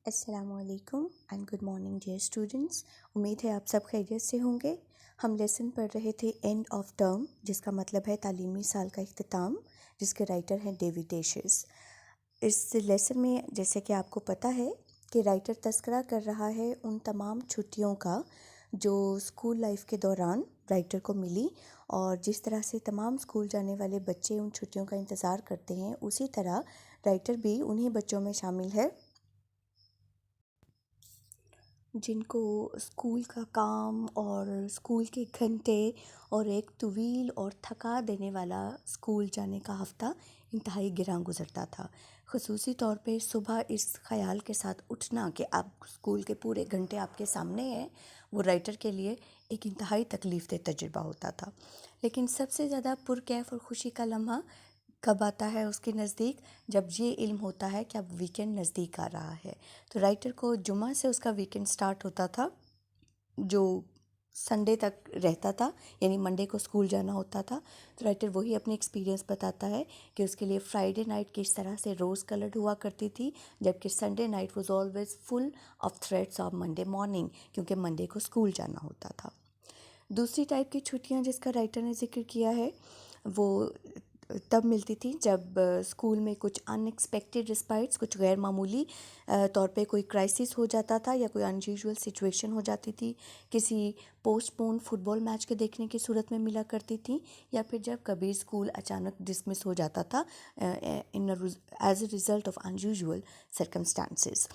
अस्सलामुअलैकुम and good morning dear students. उम्मीद है आप सब खैरियत से होंगे। हम लेसन पढ़ रहे थे एंड ऑफ टर्म, जिसका मतलब है तालीमी साल का इख्तिताम, जिसके राइटर हैं डेविड डेशिस। इस लेसन में जैसे कि आपको पता है कि राइटर तस्करा कर रहा है उन तमाम छुट्टियों का जो स्कूल लाइफ के दौरान राइटर को मिली, और जिस तरह से तमाम स्कूल जाने वाले बच्चे उन छुट्टियों का इंतज़ार करते हैं, उसी तरह राइटर भी उन्हीं बच्चों में शामिल है जिनको स्कूल का काम और स्कूल के घंटे और एक तवील और थका देने वाला स्कूल जाने का हफ़्ता इंतहाई गिरां गुज़रता था। ख़ुसूसी तौर पे सुबह इस ख़याल के साथ उठना कि आप स्कूल के पूरे घंटे आपके सामने हैं, वो राइटर के लिए एक इंतहाई तकलीफ़देह तजुर्बा होता था। लेकिन सबसे ज़्यादा पुरकैफ और ख़ुशी का लम्हा कब आता है उसके नज़दीक, जब ये इल्म होता है कि अब वीकेंड नज़दीक आ रहा है। तो राइटर को जुमा से उसका वीकेंड स्टार्ट होता था, जो संडे तक रहता था, यानी मंडे को स्कूल जाना होता था। तो राइटर वही अपनी एक्सपीरियंस बताता है कि उसके लिए फ्राइडे नाइट किस तरह से रोज़ कलर्ड हुआ करती थी, जबकि Sunday night was always full of threads of Monday morning, क्योंकि मंडे को स्कूल जाना होता था। दूसरी टाइप की छुट्टियां जिसका राइटर ने जिक्र किया है वो तब मिलती थी जब स्कूल में कुछ अनएक्सपेक्टेड रिस्पाइट्स, कुछ गैर मामूली तौर पे कोई क्राइसिस हो जाता था या कोई अनयूजुअल सिचुएशन हो जाती थी, किसी पोस्टपोन फुटबॉल मैच के देखने की सूरत में मिला करती थी, या फिर जब कभी स्कूल अचानक डिसमिस हो जाता था as a result of unusual circumstances,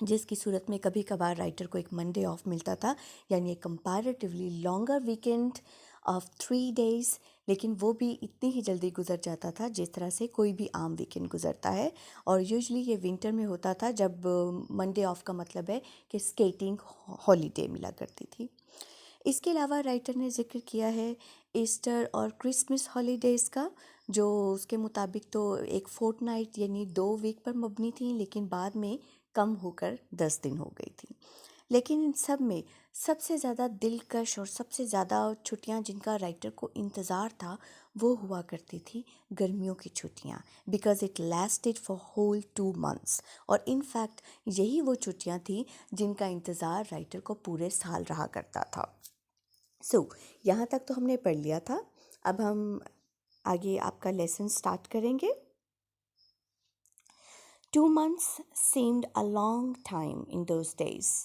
जिसकी सूरत में कभी कभार राइटर को एक मंडे ऑफ मिलता था, यानी एक comparatively longer weekend of 3 days. लेकिन वो भी इतनी ही जल्दी गुजर जाता था जिस तरह से कोई भी आम वीकेंड गुजरता है, और यूजुअली ये विंटर में होता था, जब मंडे ऑफ का मतलब है कि स्केटिंग हॉलीडे मिला करती थी। इसके अलावा राइटर ने जिक्र किया है ईस्टर और क्रिसमस हॉलीडेज़ का, जो उसके मुताबिक तो एक फोर्टनाइट यानी 2 वीक पर मबनी थी, लेकिन बाद में कम होकर 10 दिन हो गई थी। लेकिन इन सब में सबसे ज़्यादा दिलकश और सबसे ज़्यादा छुट्टियां जिनका राइटर को इंतज़ार था, वो हुआ करती थी गर्मियों की छुट्टियां, because it lasted for whole 2 months. और इन फैक्ट यही वो छुट्टियां थी जिनका इंतज़ार राइटर को पूरे साल रहा करता था। यहाँ तक तो हमने पढ़ लिया था। अब हम आगे आपका लेसन स्टार्ट करेंगे। 2 months seemed a long time in those days.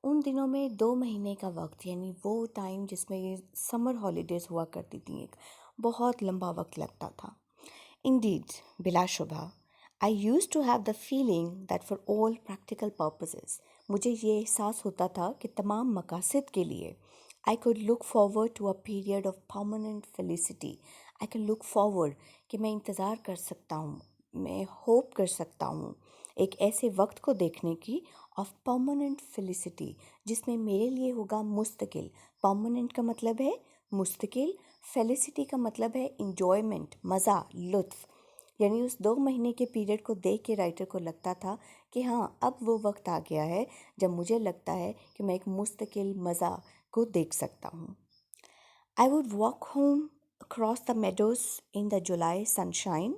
उन दिनों में 2 महीने का वक्त, यानी वो टाइम जिसमें समर हॉलीडेज़ हुआ करती थी, एक बहुत लंबा वक्त लगता था। Indeed, बिलाशुबा, I used to have the feeling that for all practical purposes, मुझे ये एहसास होता था कि तमाम मकासद के लिए I could look forward to a period of permanent felicity. I can look forward कि मैं इंतज़ार कर सकता हूँ, मैं होप कर सकता हूँ एक ऐसे वक्त को देखने की, ऑफ परमानेंट फेलिसिटी, जिसमें मेरे लिए होगा मुस्तकिल। परमानेंट का मतलब है मुस्तकिल, फेलिसिटी का मतलब है इंजॉयमेंट, मज़ा, लुत्फ़। यानी उस 2 महीने के पीरियड को देख के राइटर को लगता था कि हाँ, अब वो वक्त आ गया है जब मुझे लगता है कि मैं एक मुस्तकिल मज़ा को देख सकता हूँ। I would walk home across the meadows in the July sunshine.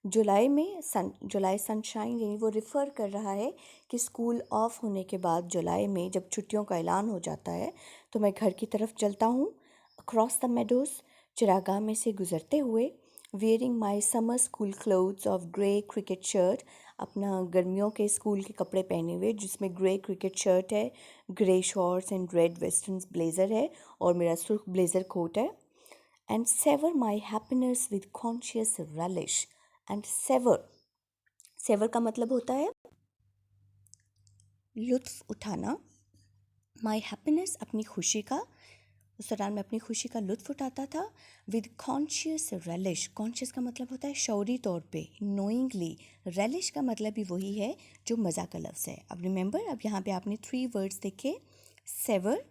July sunshine यानी वो रिफ़र कर रहा है कि स्कूल ऑफ होने के बाद जुलाई में जब छुट्टियों का ऐलान हो जाता है, तो मैं घर की तरफ चलता हूँ। अक्रॉस द मेडोज़, चिरागाह में से गुजरते हुए, wearing my summer school clothes of grey cricket shirt, अपना गर्मियों के स्कूल के कपड़े पहने हुए जिसमें ग्रे क्रिकेट शर्ट है, grey shorts and red western blazer है, और मेरा सुर्ख ब्लेज़र कोट है। And savour my happiness with conscious relish. And savour का मतलब होता है लुत्फ़ उठाना। माई हैप्पीनेस, अपनी खुशी का, उस दौरान मैं अपनी खुशी का लुत्फ़ उठाता था। विद कॉन्शियस relish, कॉन्शियस का मतलब होता है शौरी तौर पे, नोइंगली। relish का मतलब भी वही है जो मज़ा का लफ्ज़ है। अब रिमेंबर, अब यहाँ पे आपने 3 वर्ड्स देखे, सेवर,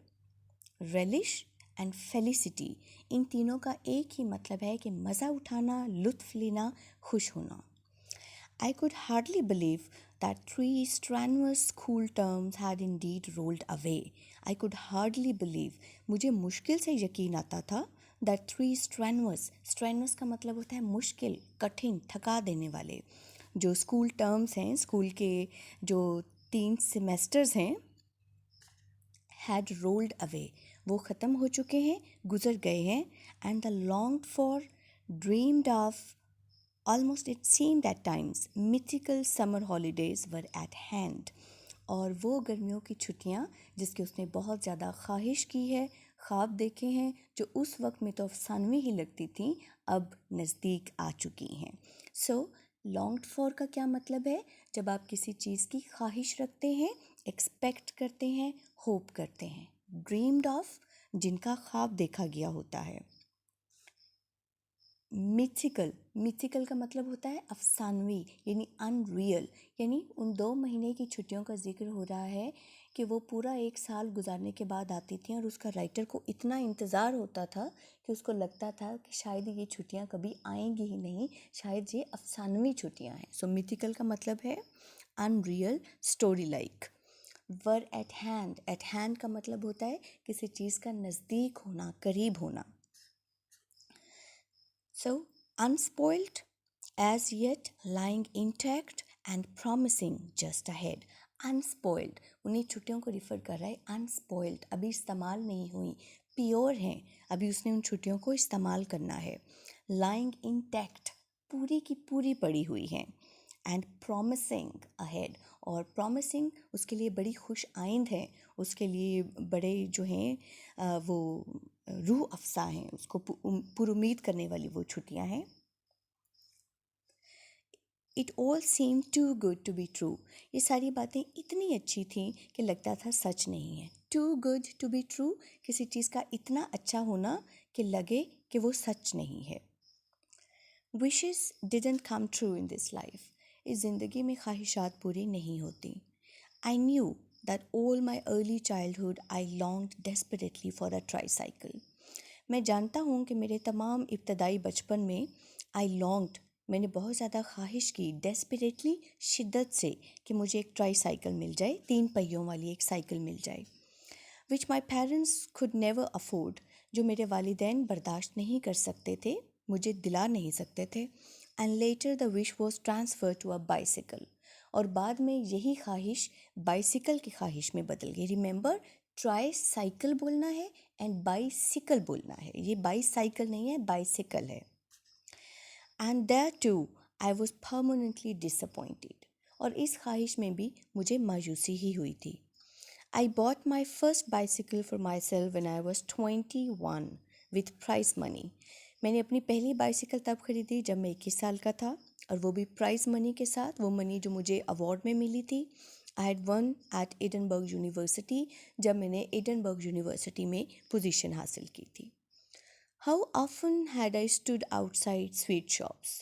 relish एंड फेलिसिटी। इन तीनों का एक ही मतलब है कि मज़ा उठाना, लुत्फ़ लेना, खुश होना। I could hardly believe that 3 strenuous school terms had indeed rolled away. I could hardly believe, मुझे मुश्किल से यकीन आता था, that 3 strenuous का मतलब होता है मुश्किल, कठिन, थका देने वाले, जो स्कूल टर्म्स हैं, स्कूल के जो 3 सेमेस्टर्स हैं, हैड रोल्ड अवे, वो ख़त्म हो चुके हैं, गुजर गए हैं. And the longed for, dreamed of, almost it seemed at times mythical summer holidays were at hand. और वो गर्मियों की छुट्टियाँ जिसकी उसने बहुत ज़्यादा ख्वाहिश की है, ख्वाब देखे हैं, जो उस वक्त में तो अफसानवी ही लगती थी, अब नज़दीक आ चुकी हैं. सो लॉन्ग्ड फॉर का क्या मतलब है? जब आप किसी चीज़ की ख्वाहिश रखते हैं, एक्सपेक्ट करते हैं, होप करते हैं. ड्रीम्ड ऑफ, जिनका ख्वाब देखा गया होता है. मिथिकल, मिथिकल का मतलब होता है अफसानवी, यानी अनरियल. यानी उन 2 महीने की छुट्टियों का जिक्र हो रहा है कि वो पूरा 1 साल गुजारने के बाद आती थी, और उसका राइटर को इतना इंतज़ार होता था कि उसको लगता था कि शायद ये छुट्टियां कभी आएंगी ही नहीं, शायद ये अफसानवी छुट्टियां हैं. सो मिथिकल का मतलब है unreal, story like. Were at hand का मतलब होता है किसी चीज़ का नज़दीक होना, करीब होना. So, unspoiled, as yet lying intact and promising just ahead. Unspoiled, उन्हीं छुट्टियों को रिफ़र कर रहा है. Unspoiled, अभी इस्तेमाल नहीं हुई, प्योर हैं, अभी उसने उन छुट्टियों को इस्तेमाल करना है. Lying intact, पूरी की पूरी पड़ी हुई हैं. एंड promising ahead, और promising उसके लिए बड़ी खुश आइंद है, उसके लिए बड़े जो हैं वो रूह अफ़ज़ा हैं, उसको पुरुमीद करने वाली वो छुट्टियां हैं. It all seem too good to be true, ये सारी बातें इतनी अच्छी थीं कि लगता था सच नहीं है. Too good to be true, किसी चीज़ का इतना अच्छा होना कि लगे कि वो सच नहीं है. Wishes didn't come true in this life, इस ज़िंदगी में ख्वाहिशात पूरी नहीं होती. I knew that all my early childhood I longed desperately for a tricycle. मैं जानता हूँ कि मेरे तमाम इब्तदाई बचपन में आई लॉन्ग्ड, मैंने बहुत ज़्यादा ख्वाहिश की, डेस्परेटली, शिद्दत से, कि मुझे एक ट्राई साइकिल मिल जाए, 3 पहियों वाली एक साइकिल मिल जाए. Which my parents could never afford, जो मेरे वालिदैन बर्दाश्त नहीं कर सकते थे, मुझे दिला नहीं सकते थे. And later the wish was transfer to a bicycle, और बाद में यही ख्वाहिश बाइसिकल की ख्वाहिश में बदल गई. रिमेंबर, ट्राई साइकिल बोलना है एंड बाइसिकल बोलना है, ये बाइसाइकिल नहीं है, बाइसिकल है. And there too I was permanently disappointed, और इस ख्वाहिश में भी मुझे मायूसी ही हुई थी. I bought my first bicycle for myself when I was 21 with prize money. मैंने अपनी पहली बाइसिकल तब खरीदी जब मैं 21 साल का था, और वो भी प्राइज मनी के साथ, वो मनी जो मुझे अवार्ड में मिली थी. I had one at Edinburgh University, जब मैंने एडनबर्ग यूनिवर्सिटी में पोजीशन हासिल की थी. How often had I stood outside sweet shops,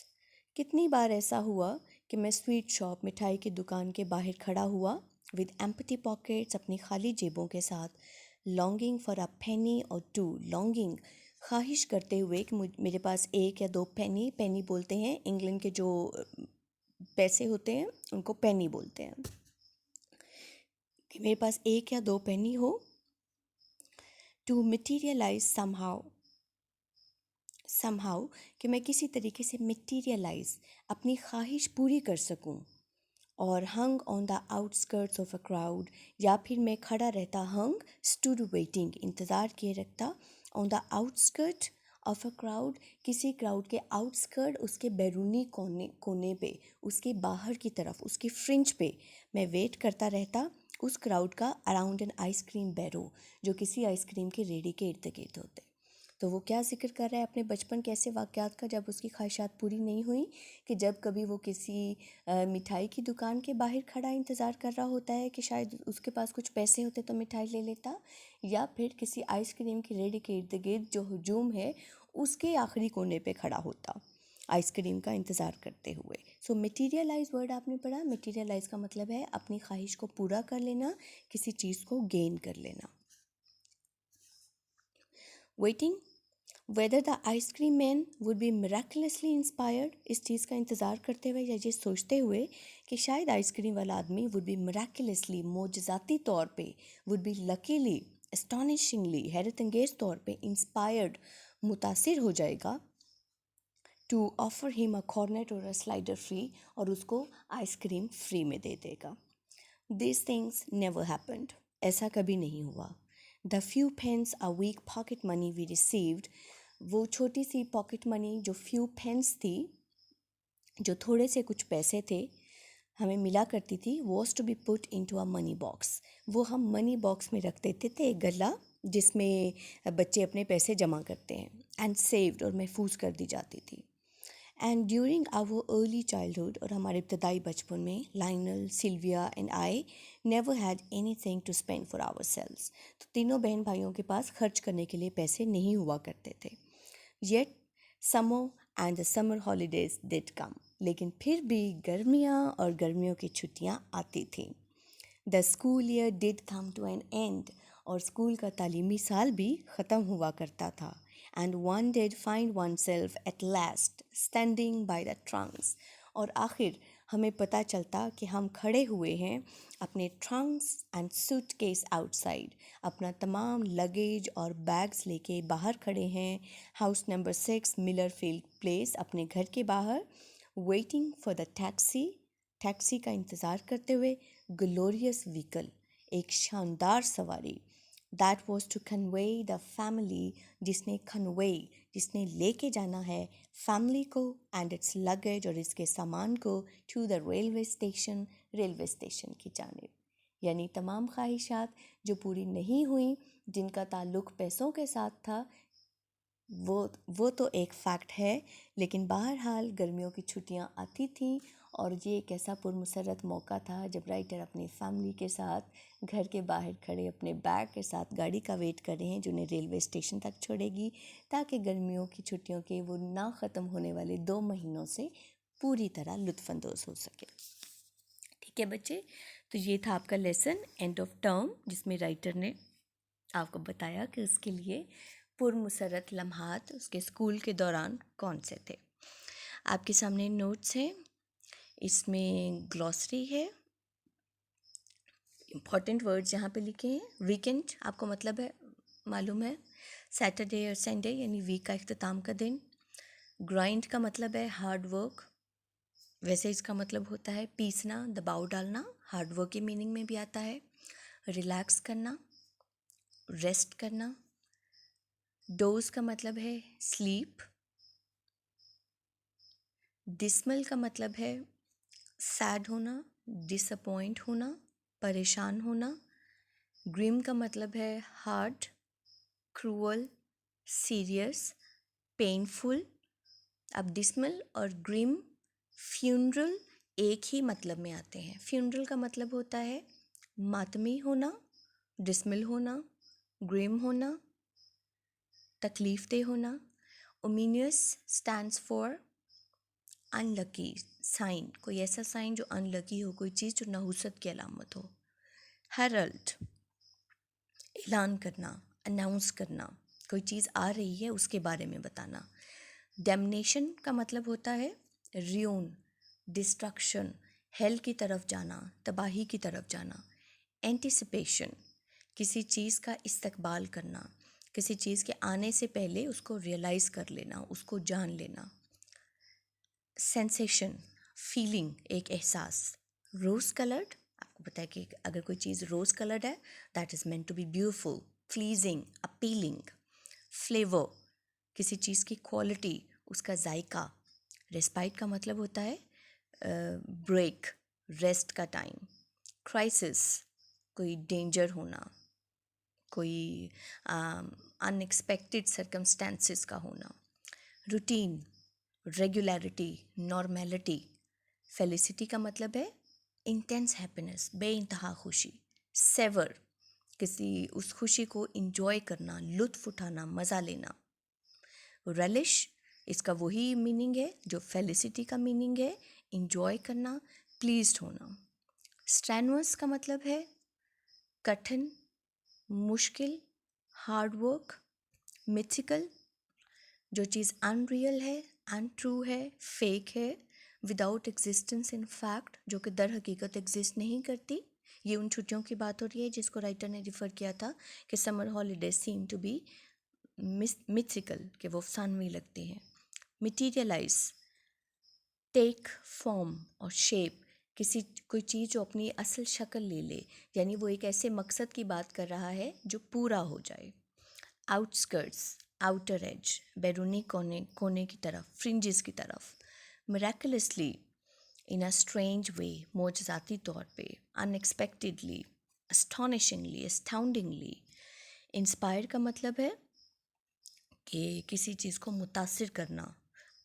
कितनी बार ऐसा हुआ कि मैं स्वीट शॉप, मिठाई की दुकान के बाहर खड़ा हुआ, विद एम्प्टी पॉकेट्स, अपनी खाली जेबों के साथ, लॉन्गिंग फॉर अ पेनी और टू, लॉन्गिंग, ख्वाहिश करते हुए कि मेरे पास 1 या 2 पेनी, पेनी बोलते हैं, इंग्लैंड के जो पैसे होते हैं उनको पेनी बोलते हैं, कि मेरे पास 1 या 2 पेनी हो. टू मटीरियलाइज समहाउ, कि मैं किसी तरीके से मटीरियलाइज, अपनी ख्वाहिश पूरी कर सकूं. और हंग on the outskirts of a crowd, या फिर मैं खड़ा रहता, हंग, स्टूड वेटिंग, इंतज़ार किए रखता, on the outskirt of a crowd, किसी क्राउड के आउटस्कर्ट, उसके बैरूनी कोने कोने पे, उसके बाहर की तरफ, उसके फ्रिंज पे मैं वेट करता रहता, उस क्राउड का, अराउंड एन आइसक्रीम बैरो, जो किसी आइसक्रीम के रेडी के इर्द गिर्द होते. तो वो क्या जिक्र कर रहा है अपने बचपन के ऐसे वाक़यात का जब उसकी ख्वाहिशात पूरी नहीं हुई, कि जब कभी वो किसी मिठाई की दुकान के बाहर खड़ा इंतज़ार कर रहा होता है कि शायद उसके पास कुछ पैसे होते तो मिठाई ले लेता, या फिर किसी आइसक्रीम की रेडी के इर्द गिर्द जो हजूम है उसके आखिरी कोने पे खड़ा होता, आइसक्रीम का इंतज़ार करते हुए. सो मटीरियलाइज वर्ड आपने पढ़ा, मटीरियलाइज का मतलब है अपनी ख्वाहिश को पूरा कर लेना, किसी चीज़ को गेन कर लेना. Waiting, whether the ice cream man would be miraculously inspired, इस चीज़ का इंतज़ार करते हुए या ये सोचते हुए कि शायद आइसक्रीम वाला आदमी वुड बी मिराकुलसली, मोजज़ाती तौर पे, वुड बी लकीली, एस्टोनिशिंगली, हैरत अंगेज़ तौर पे, इंस्पायर्ड, मुतासिर हो जाएगा, to offer him a cornet और अ स्लाइडर फ्री, और उसको आइसक्रीम फ्री में दे देगा। दिस थिंग्स नेवर हैपेंड, ऐसा कभी नहीं हुआ। The few pence a week pocket money we received, वो छोटी सी पॉकेट मनी जो फ्यू पेंस थी, जो थोड़े से कुछ पैसे थे हमें मिला करती थी, was to be put in to a money box, वो हम मनी बॉक्स में रख देते थे, एक गल्ला जिसमें बच्चे अपने पैसे जमा करते हैं, एंड सेव्ड, और महफूज कर दी जाती थी। And during our early childhood, और हमारे इब्तदाई बचपन में, Lionel, Sylvia and I never had anything to spend for ourselves, तो तीनों बहन भाइयों के पास खर्च करने के लिए पैसे नहीं हुआ करते थे। Yet summer and the summer holidays did कम, लेकिन फिर भी गर्मियाँ और गर्मियों की छुट्टियाँ आती थीं। The school year did come to an end, और स्कूल का तालीमी साल भी ख़त्म हुआ करता था। And one did find oneself at last standing by the trunks, और आखिर हमें पता चलता कि हम खड़े हुए हैं अपने ट्रंक्स एंड सूटकेस आउटसाइड, अपना तमाम लगेज और बैग्स लेके बाहर खड़े हैं, house number 6 Miller field place, अपने घर के बाहर, वेटिंग फॉर द टैक्सी का इंतज़ार करते हुए, ग्लोरियस व्हीकल, एक शानदार सवारी, that was to convey the family, जिसने लेके जाना है फैमिली को एंड इट्स लगेज, और इसके सामान को, टू द रेलवे स्टेशन की जानिब। यानी तमाम ख्वाहिशात जो पूरी नहीं हुई, जिनका ताल्लुक़ पैसों के साथ था, वो तो एक फैक्ट है, लेकिन बहरहाल गर्मियों की छुट्टियां आती थीं, और ये एक ऐसा पुरमसरत मौका था जब राइटर अपनी फैमिली के साथ घर के बाहर खड़े अपने बैग के साथ गाड़ी का वेट कर रहे हैं जो उन्हें रेलवे स्टेशन तक छोड़ेगी, ताकि गर्मियों की छुट्टियों के वो ना ख़त्म होने वाले 2 महीनों से पूरी तरह लुत्फ़अंदोज़ हो सके। ठीक है बच्चे, तो ये था आपका लेसन एंड ऑफ टर्म, जिसमें राइटर ने आपको बताया कि उसके लिए पुरमसरत लम्हात उसके स्कूल के दौरान कौन से थे। आपके सामने नोट्स हैं, इसमें ग्लॉसरी है, इम्पॉर्टेंट वर्ड्स यहाँ पे लिखे हैं। वीकेंड आपको मतलब है, मालूम है, सैटरडे और संडे यानी वीक का इख्तिताम का दिन। ग्राइंड का मतलब है हार्ड वर्क, वैसे इसका मतलब होता है पीसना, दबाव डालना, हार्ड वर्क की मीनिंग में भी आता है। रिलैक्स करना, रेस्ट करना। डोज का मतलब है स्लीप। डिसमल का मतलब है सैड होना, डिसअपॉइंट होना, परेशान होना। ग्रिम का मतलब है हार्ड, क्रूअल, सीरियस, पेनफुल। अब डिसमल और ग्रिम, फ्यूनरल एक ही मतलब में आते हैं। फ्यूनरल का मतलब होता है मातमी होना, डिसमल होना, ग्रिम होना, तकलीफ दे होना। Ominous stands for unlucky sign, कोई ऐसा साइन जो अनलकी हो, कोई चीज़ जो नहुसत की अलामत हो। हेरल्ड, ऐलान करना, अनाउंस करना, कोई चीज़ आ रही है उसके बारे में बताना। डैमनेशन का मतलब होता है रियून, डिस्ट्रक्शन, हेल की तरफ जाना, तबाही की तरफ जाना। एंटिसिपेशन, किसी चीज़ का इस्तकबाल करना, किसी चीज़ के आने से पहले उसको रियलाइज़ कर लेना, उसको जान लेना। सेंसेशन, फीलिंग, एक एहसास। रोज़ कलर्ड, आपको पता है कि अगर कोई चीज़ रोज़ कलर्ड है, that is meant to be beautiful, pleasing, appealing. Flavour, किसी चीज़ की क्वालिटी, उसका जायका। रेस्पाइट का मतलब होता है ब्रेक, रेस्ट का टाइम। क्राइसिस, कोई डेंजर होना, कोई अनएक्सपेक्टेड सर्कमस्टेंसेस का होना। Routine, regularity, normality. फेलिसिटी का मतलब है इंटेंस हैप्पीनेस, बेइंतहा खुशी। सेवर, किसी उस खुशी को इंजॉय करना, लुत्फ़ उठाना, मज़ा लेना। रेलिश, इसका वही मीनिंग है जो फेलिसिटी का मीनिंग है, इंजॉय करना, प्लीज्ड होना। स्ट्रेनुअस का मतलब है कठिन, मुश्किल, हार्ड वर्क। मिथिकल, जो चीज़ अनरियल है, अनट्रू है, फेक है, विदाउट एग्जिस्टेंस इन फैक्ट, जो कि दर हकीकत एग्जिस्ट नहीं करती। ये उन छुट्टियों की बात हो रही है जिसको राइटर ने रिफ़र किया था कि summer holidays seem to be mythical, कि वो अफसानवी लगती हैं। मटीरियलाइज, टेक फॉर्म और शेप, किसी कोई चीज़ जो अपनी असल शक्ल ले ले, यानी वो एक ऐसे मकसद की बात कर रहा है जो पूरा हो जाए। आउटस्कर्ट्स, आउटर एज, बैरूनी कोने कोने की तरफ, फ्रिंजेस की तरफ। मिराकुलसली, इन अ स्ट्रेंज वे, मोजज़ाती तौर पे, अनएक्सपेक्टेडली, अस्टॉनिशिंगली, अस्टाउंडिंगली। इंस्पायर का मतलब है कि किसी चीज़ को मुतासिर करना,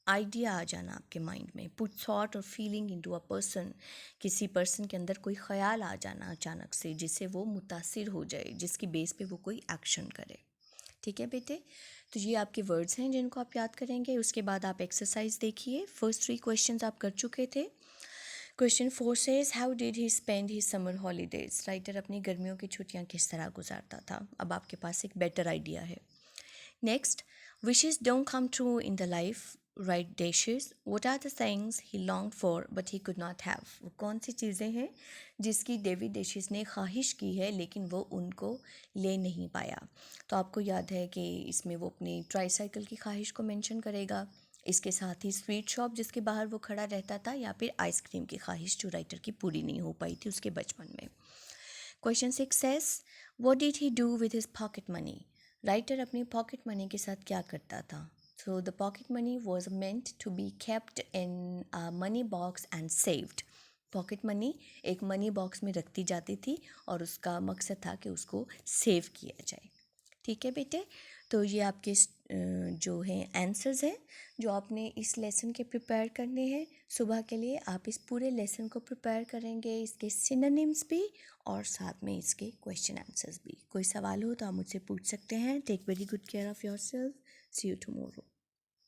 आइडिया आ जाना आपके माइंड में, पुट थॉट और फीलिंग इनटू अ पर्सन, किसी पर्सन के अंदर कोई ख्याल आ जाना अचानक से जिससे वो मुतासिर हो जाए, जिसकी बेस पे वो कोई एक्शन करे। ठीक है बेटे, तो ये आपके वर्ड्स हैं जिनको आप याद करेंगे। उसके बाद आप एक्सरसाइज देखिए। फर्स्ट 3 क्वेश्चंस आप कर चुके थे। Question 4 says how did he spend he summer holidays, writer अपनी गर्मियों की छुट्टियां किस तरह गुजारता था। अब आपके पास एक बेटर आइडिया है। Next, wishes don't come true in the life, right dishes. What are the things he longed for but he could not have? वो कौन सी चीज़ें हैं जिसकी डेविड डेशिस ने ख्वाहिश की है लेकिन वो उनको ले नहीं पाया। तो आपको याद है कि इसमें वो अपनी ट्राईसाइकिल की ख्वाहिश को मेंशन करेगा, इसके साथ ही स्वीट शॉप जिसके बाहर वो खड़ा रहता था, या फिर आइसक्रीम की ख्वाहिश जो राइटर की पूरी नहीं हो पाई थी उसके बचपन में। Question 6 says, what did he do with his pocket money? Writer अपनी पॉकेट मनी के साथ क्या करता था। So the pocket money was meant to be kept in a money box and saved. Pocket money एक मनी बॉक्स में रखती जाती थी और उसका मकसद था कि उसको सेव किया जाए। ठीक है बेटे, तो ये आपके जो हैं आंसर्स हैं जो आपने इस लेसन के प्रिपेयर करने हैं। सुबह के लिए आप इस पूरे लेसन को प्रिपेयर करेंगे, इसके सिनोनिम्स भी और साथ में इसके क्वेश्चन आंसर्स भी। कोई सवाल हो तो आप मुझसे पूछ सकते हैं। Take very good care of yourself. See you tomorrow.